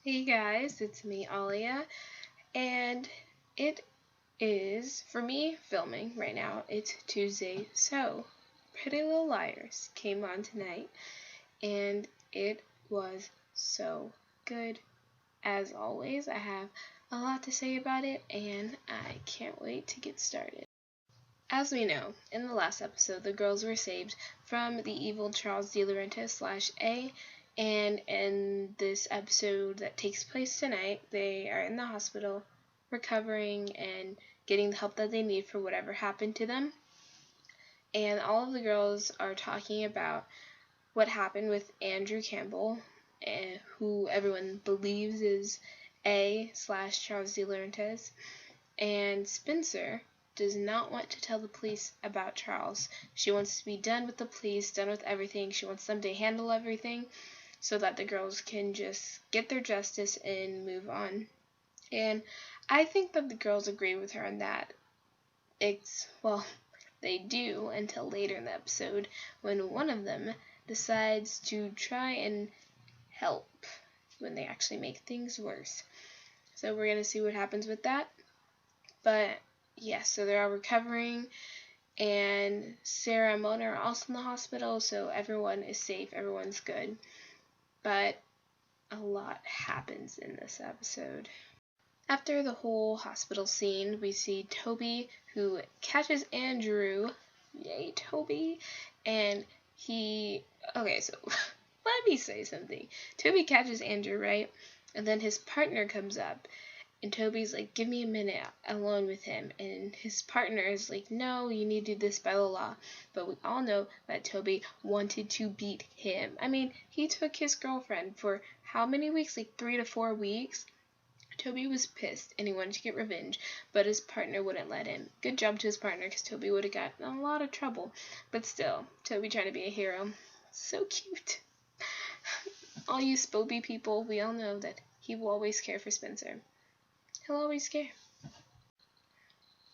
Hey guys, it's me, Alia, and it is, for me, filming right now. It's Tuesday, so Pretty Little Liars came on tonight, and it was so good. As always, I have a lot to say about it, and I can't wait to get started. As we know, in the last episode, the girls were saved from the evil Charles De Laurentiis / A, and in this episode that takes place tonight, they are in the hospital, recovering and getting the help that they need for whatever happened to them. And all of the girls are talking about what happened with Andrew Campbell, who everyone believes is A/Charles De Laurentiis, and Spencer does not want to tell the police about Charles. She wants to be done with the police, done with everything. She wants them to handle everything so that the girls can just get their justice and move on. And I think that the girls agree with her on that. They do until later in the episode when one of them decides to try and help when they actually make things worse. So we're going to see what happens with that. But yes, so they're all recovering, and Sarah and Mona are also in the hospital, so everyone is safe, everyone's good. But a lot happens in this episode. After the whole hospital scene, we see Toby, who catches Andrew. Yay, Toby! And so let me say something. Toby catches Andrew, right? And then his partner comes up. And Toby's like, give me a minute alone with him. And his partner is like, no, you need to do this by the law. But we all know that Toby wanted to beat him. I mean, he took his girlfriend for how many weeks? Like 3 to 4 weeks. Toby was pissed and he wanted to get revenge, but his partner wouldn't let him. Good job to his partner, because Toby would have gotten in a lot of trouble. But still, Toby trying to be a hero. So cute. All you Spoby people, we all know that he will always care for Spencer. He'll always care.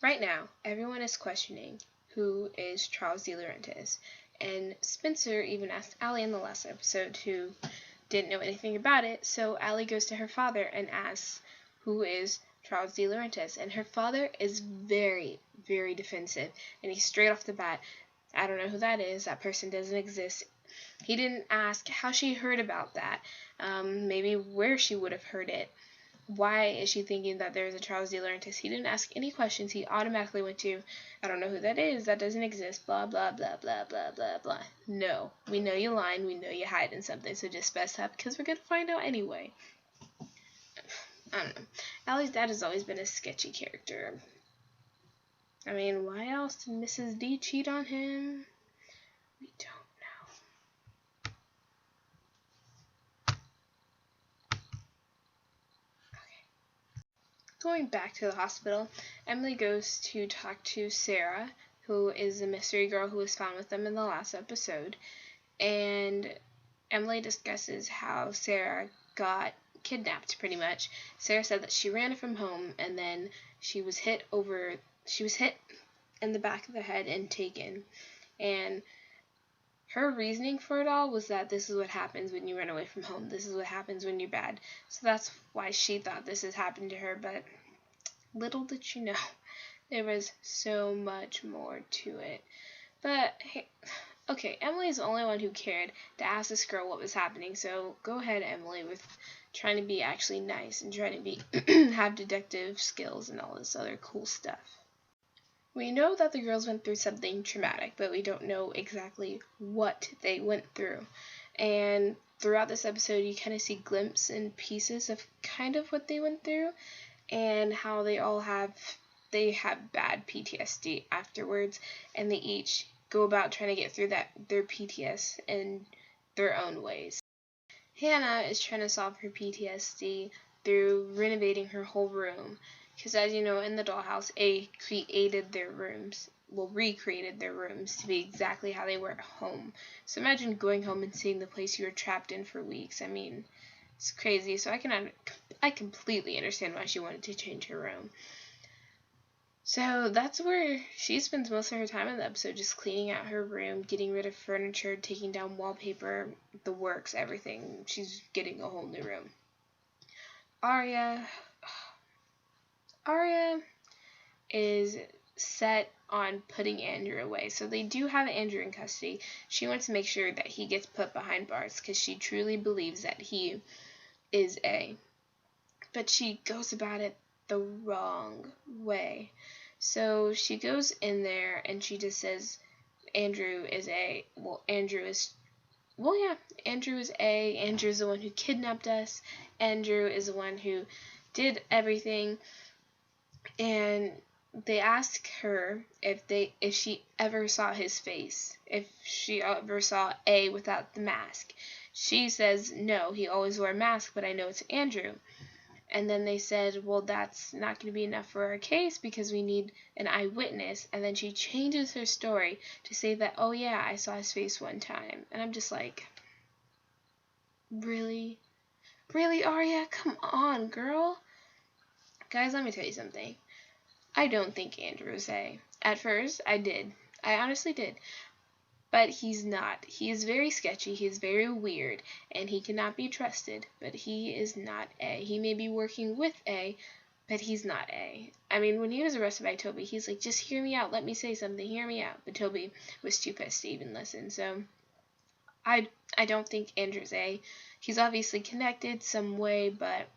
Right now, everyone is questioning who is Charles De Laurentiis, and Spencer even asked Allie in the last episode, who didn't know anything about it, so Allie goes to her father and asks who is Charles De Laurentiis, and her father is very, very defensive, and he's straight off the bat, I don't know who that is, that person doesn't exist. He didn't ask how she heard about that, maybe where she would have heard it. Why is she thinking that there's a Charles De Laurentiis? He didn't ask any questions. He automatically went to, I don't know who that is, that doesn't exist, blah, blah, blah, blah, blah, blah, blah. No, we know you're lying, we know you're hiding something, so just fess up, because we're going to find out anyway. I don't know. Allie's dad has always been a sketchy character. I mean, why else did Mrs. D cheat on him? We don't. Going back to the hospital, Emily goes to talk to Sarah, who is the mystery girl who was found with them in the last episode, and Emily discusses how Sarah got kidnapped, pretty much. Sarah said that she ran from home, and then she was hit in the back of the head and taken, and her reasoning for it all was that this is what happens when you run away from home. This is what happens when you're bad. So that's why she thought this has happened to her, but little did you know, there was so much more to it. But, hey, okay, Emily's the only one who cared to ask this girl what was happening, so go ahead, Emily, with trying to be actually nice and trying to be have detective skills and all this other cool stuff. We know that the girls went through something traumatic, but we don't know exactly what they went through. And throughout this episode, you kind of see glimpses and pieces of kind of what they went through, and how they have bad PTSD afterwards, and they each go about trying to get through their PTSD in their own ways. Hannah is trying to solve her PTSD through renovating her whole room, because as you know, in the dollhouse, recreated their rooms to be exactly how they were at home. So imagine going home and seeing the place you were trapped in for weeks. I mean, it's crazy. So I completely understand why she wanted to change her room. So that's where she spends most of her time in the episode, just cleaning out her room, getting rid of furniture, taking down wallpaper, the works, everything. She's getting a whole new room. Arya is set on putting Andrew away. So they do have Andrew in custody. She wants to make sure that he gets put behind bars because she truly believes that he is A. But she goes about it the wrong way. So she goes in there and she just says Andrew is A. Andrew is A. Andrew is the one who kidnapped us. Andrew is the one who did everything. And they ask her if she ever saw his face, if she ever saw A without the mask. She says no, he always wore a mask, but I know it's Andrew. And then they said, well, that's not going to be enough for our case because we need an eyewitness. And then she changes her story to say that, oh yeah, I saw his face one time. And I'm just like, really? Really, Arya? Come on, girl. Guys, let me tell you something. I don't think Andrew is A. At first, I did. I honestly did. But he's not. He is very sketchy, he is very weird, and he cannot be trusted, but he is not A. He may be working with A, but he's not A. I mean, when he was arrested by Toby, he's like, just hear me out, let me say something, hear me out. But Toby was too pissed to even listen, so I don't think Andrew's A. He's obviously connected some way, but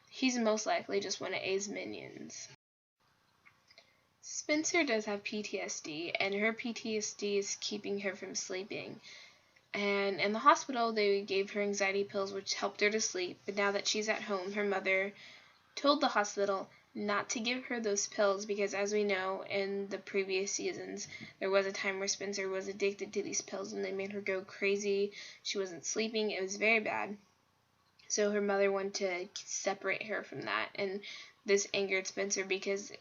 he's most likely just one of A's minions. Spencer does have PTSD, and her PTSD is keeping her from sleeping. And in the hospital, they gave her anxiety pills, which helped her to sleep. But now that she's at home, her mother told the hospital not to give her those pills because, as we know, in the previous seasons, there was a time where Spencer was addicted to these pills and they made her go crazy. She wasn't sleeping. It was very bad. So her mother wanted to separate her from that, and this angered Spencer because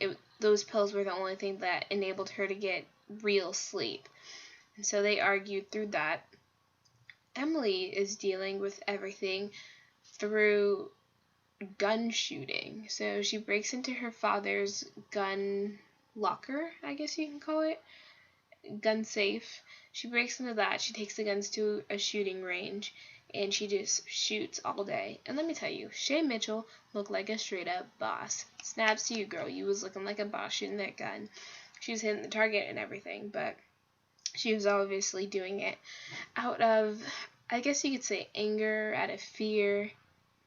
those pills were the only thing that enabled her to get real sleep. And so they argued through that. Emily is dealing with everything through gun shooting. So she breaks into her father's gun locker, I guess you can call it, gun safe. She breaks into that. She takes the guns to a shooting range, and she just shoots all day. And let me tell you, Shay Mitchell looked like a straight up boss. Snaps to you, girl. You was looking like a boss shooting that gun. She was hitting the target and everything, but she was obviously doing it out of, I guess you could say, anger, out of fear.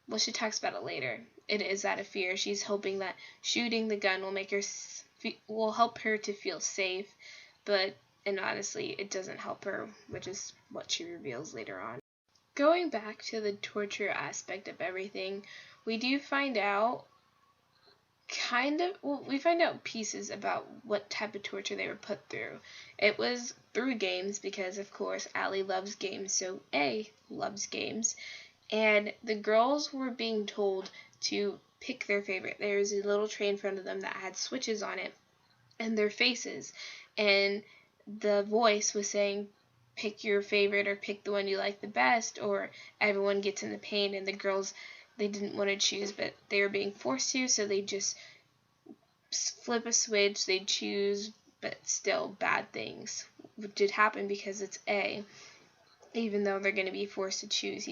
Well, she talks about it later. It is out of fear. She's hoping that shooting the gun will help her to feel safe, and honestly, it doesn't help her, which is what she reveals later on. Going back to the torture aspect of everything, we do find out we find out pieces about what type of torture they were put through. It was through games because, of course, Allie loves games, so A loves games. And the girls were being told to pick their favorite. There was a little tray in front of them that had switches on it and their faces. And the voice was saying, pick your favorite or pick the one you like the best, or everyone gets in the pain. And the girls, they didn't want to choose, but they were being forced to, so they just flip a switch, they choose, but still bad things did happen because it's A. Even though they're going to be forced to choose,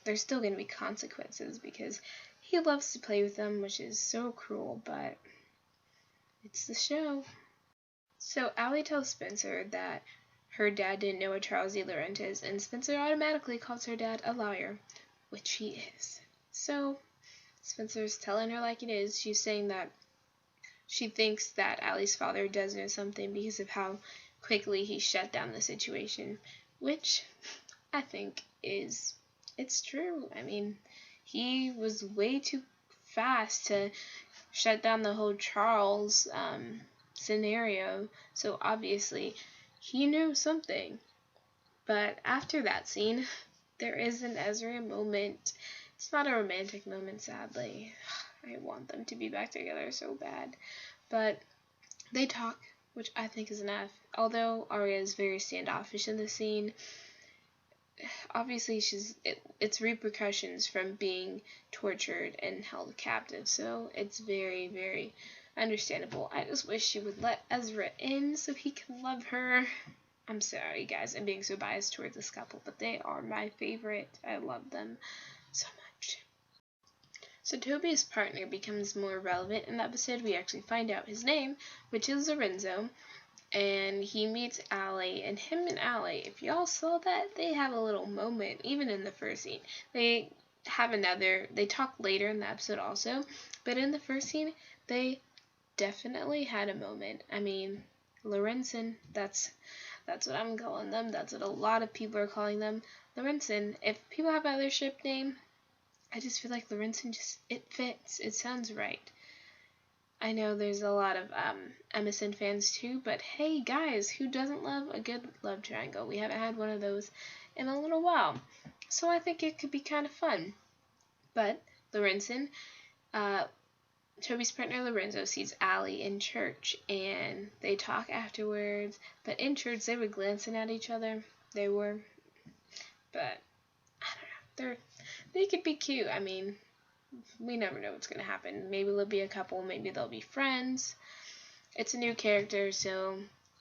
there's still going to be consequences because he loves to play with them, which is so cruel, but it's the show. So Allie tells Spencer that her dad didn't know what Charles E. Laurent is, and Spencer automatically calls her dad a liar, which he is. So Spencer's telling her like it is. She's saying that she thinks that Allie's father does know something because of how quickly he shut down the situation, which I think it's true. I mean, he was way too fast to shut down the whole Charles scenario, so obviously he knew something. But after that scene, there is an Ezra moment. It's not a romantic moment, sadly. I want them to be back together so bad. But they talk, which I think is enough. Although Arya is very standoffish in the scene, obviously it's repercussions from being tortured and held captive, so it's very, very understandable. I just wish she would let Ezra in so he can love her. I'm sorry, guys, I'm being so biased towards this couple, but they are my favorite. I love them so much. So Toby's partner becomes more relevant in the episode. We actually find out his name, which is Lorenzo, and he meets Allie, and him and Allie, if y'all saw that, they have a little moment, even in the first scene. They talk later in the episode also, but in the first scene, they definitely had a moment. I mean, Lorenzen, that's what I'm calling them. That's what a lot of people are calling them. Lorenzen. If people have other ship name, I just feel like Lorenzen it fits. It sounds right. I know there's a lot of Emerson fans too, but hey guys, who doesn't love a good love triangle? We haven't had one of those in a little while. So I think it could be kind of fun. But Lorenzen, Toby's partner Lorenzo sees Allie in church, and they talk afterwards. But in church, they were glancing at each other. They were, but I don't know. They could be cute. I mean, we never know what's gonna happen. Maybe they'll be a couple. Maybe they'll be friends. It's a new character, so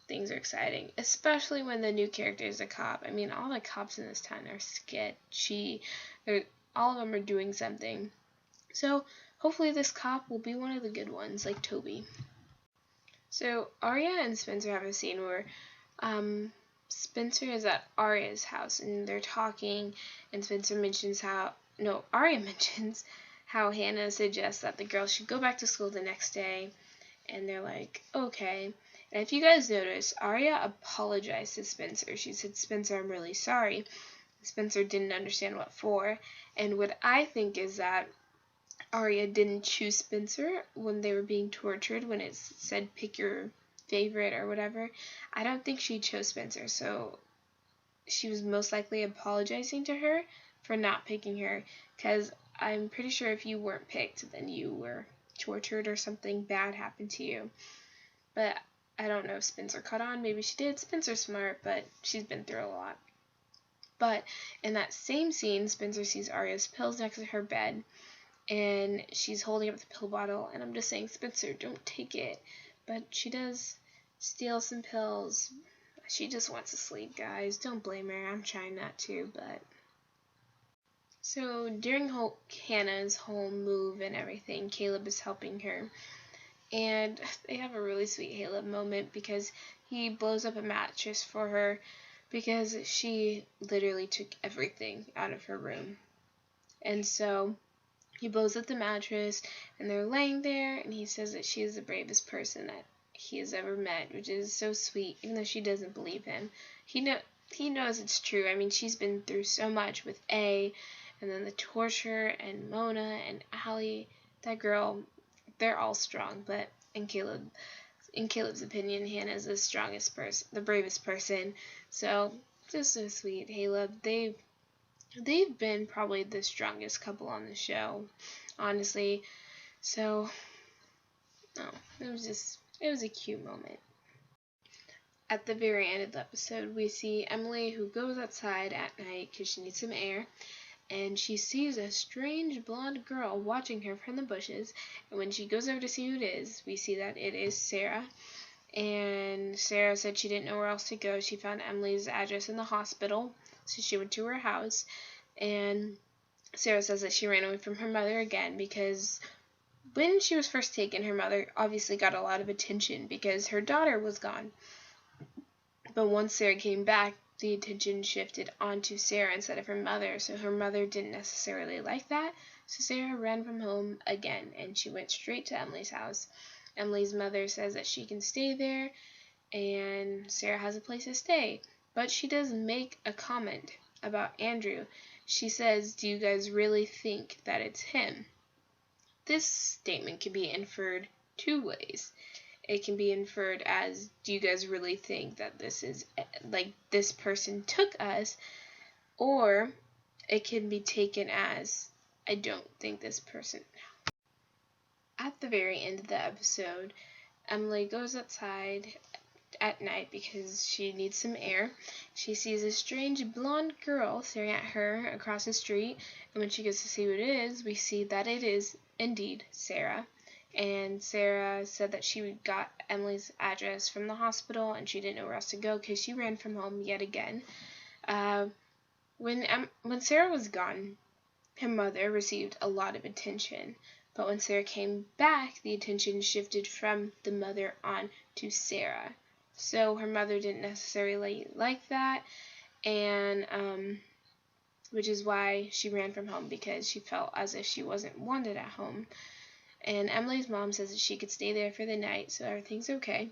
things are exciting. Especially when the new character is a cop. I mean, all the cops in this town are sketchy. All of them are doing something. So hopefully this cop will be one of the good ones, like Toby. So Arya and Spencer have a scene where Spencer is at Arya's house and they're talking, and Arya mentions how Hannah suggests that the girls should go back to school the next day, and they're like, okay. And if you guys notice, Arya apologized to Spencer. She said, Spencer, I'm really sorry. Spencer didn't understand what for, and what I think is that Arya didn't choose Spencer when they were being tortured, when it said pick your favorite or whatever. I don't think she chose Spencer, so she was most likely apologizing to her for not picking her, because I'm pretty sure if you weren't picked, then you were tortured or something bad happened to you. But I don't know if Spencer caught on. Maybe she did. Spencer's smart, but she's been through a lot. But in that same scene, Spencer sees Arya's pills next to her bed, and she's holding up the pill bottle, and I'm just saying, Spencer, don't take it. But she does steal some pills. She just wants to sleep, guys. Don't blame her. I'm trying not to, but... So during Hannah's home move and everything, Caleb is helping her. And they have a really sweet Caleb moment because he blows up a mattress for her because she literally took everything out of her room. And so he blows up the mattress, and they're laying there, and he says that she is the bravest person that he has ever met, which is so sweet, even though she doesn't believe him. He knows it's true. I mean, she's been through so much with A, and then the torture, and Mona, and Allie. That girl, they're all strong, but in Caleb's opinion, Hannah's the strongest person, the bravest person. So, just so sweet. Caleb, they've been probably the strongest couple on the show, honestly. So, it was a cute moment. At the very end of the episode, we see Emily, who goes outside at night because she needs some air, and she sees a strange blonde girl watching her from the bushes, and when she goes over to see who it is, we see that it is Sarah. And Sarah said she didn't know where else to go. She found Emily's address in the hospital, so she went to her house. And Sarah says that she ran away from her mother again because when she was first taken, her mother obviously got a lot of attention because her daughter was gone. But once Sarah came back, the attention shifted onto Sarah instead of her mother, so her mother didn't necessarily like that. So Sarah ran from home again, and she went straight to Emily's house. Emily's mother says that she can stay there, and Sarah has a place to stay. But she does make a comment about Andrew. She says, do you guys really think that it's him? This statement can be inferred two ways. It can be inferred as, do you guys really think that this is, like, this person took us? Or it can be taken as, I don't think this person. At the very end of the episode, Emily goes outside at night because she needs some air. She sees a strange blonde girl staring at her across the street, and when she gets to see who it is, we see that it is indeed Sarah. And Sarah said that she got Emily's address from the hospital, and she didn't know where else to go because she ran from home yet again. When Sarah was gone, her mother received a lot of attention. But when Sarah came back, the attention shifted from the mother on to Sarah. So her mother didn't necessarily like that, and which is why she ran from home, because she felt as if she wasn't wanted at home. And Emily's mom says that she could stay there for the night, so everything's okay.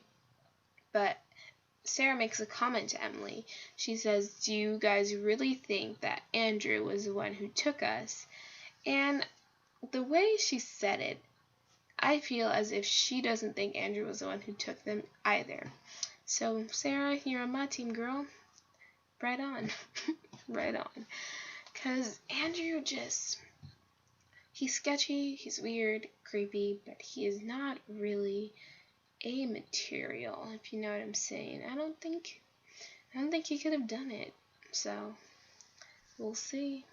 But Sarah makes a comment to Emily. She says, "Do you guys really think that Andrew was the one who took us?" And the way she said it, I feel as if she doesn't think Andrew was the one who took them either. So, Sarah, you're on my team, girl. Right on. Right on. Because Andrew he's sketchy, he's weird, creepy, but he is not really a material, if you know what I'm saying. I don't think he could have done it. So, we'll see.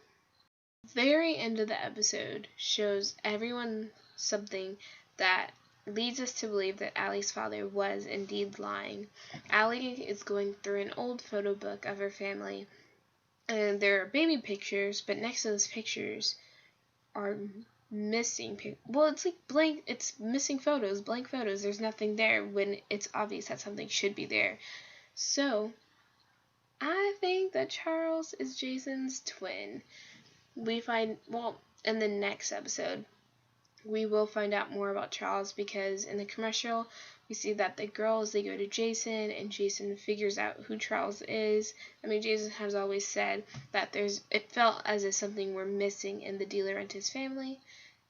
The very end of the episode shows everyone something that leads us to believe that Allie's father was indeed lying. Allie is going through an old photo book of her family, and there are baby pictures, but next to those pictures are missing it's like blank, it's missing photos, blank photos. There's nothing there when it's obvious that something should be there. So I think that Charles is Jason's twin. In the next episode we will find out more about Charles, because in the commercial we see that the girls, they go to Jason, and Jason figures out who Charles is. I mean, Jason has always said that it felt as if something were missing in the dealer and his family,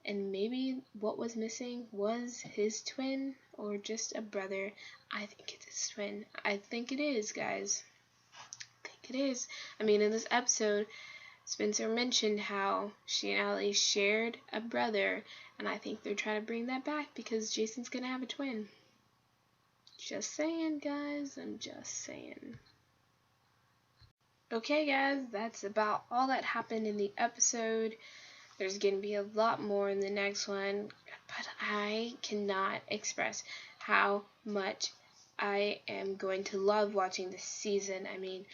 and maybe what was missing was his twin, or just a brother. I think it's his twin. I think it is, guys. I think it is. I mean, in this episode, Spencer mentioned how she and Allie shared a brother, and I think they're trying to bring that back because Jason's gonna have a twin. Just saying, guys. I'm just saying. Okay, guys, that's about all that happened in the episode. There's going to be a lot more in the next one, but I cannot express how much I am going to love watching this season. I mean,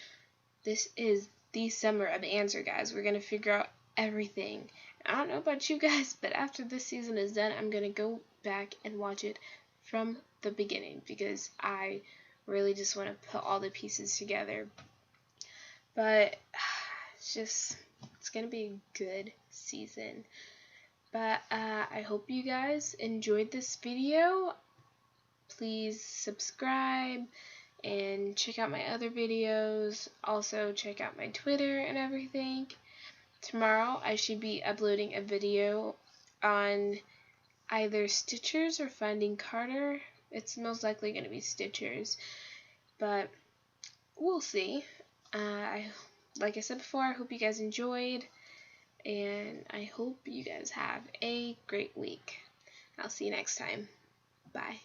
this is the summer of Answer, guys. We're going to figure out everything. I don't know about you guys, but after this season is done, I'm going to go back and watch it from the beginning, because I really just want to put all the pieces together. But it's going to be a good season. But I hope you guys enjoyed this video. Please subscribe and check out my other videos. Also check out my Twitter and everything. Tomorrow I should be uploading a video on either Stitchers or Finding Carter. It's most likely going to be Stitchers, but we'll see. Like I said before, I hope you guys enjoyed, and I hope you guys have a great week. I'll see you next time. Bye.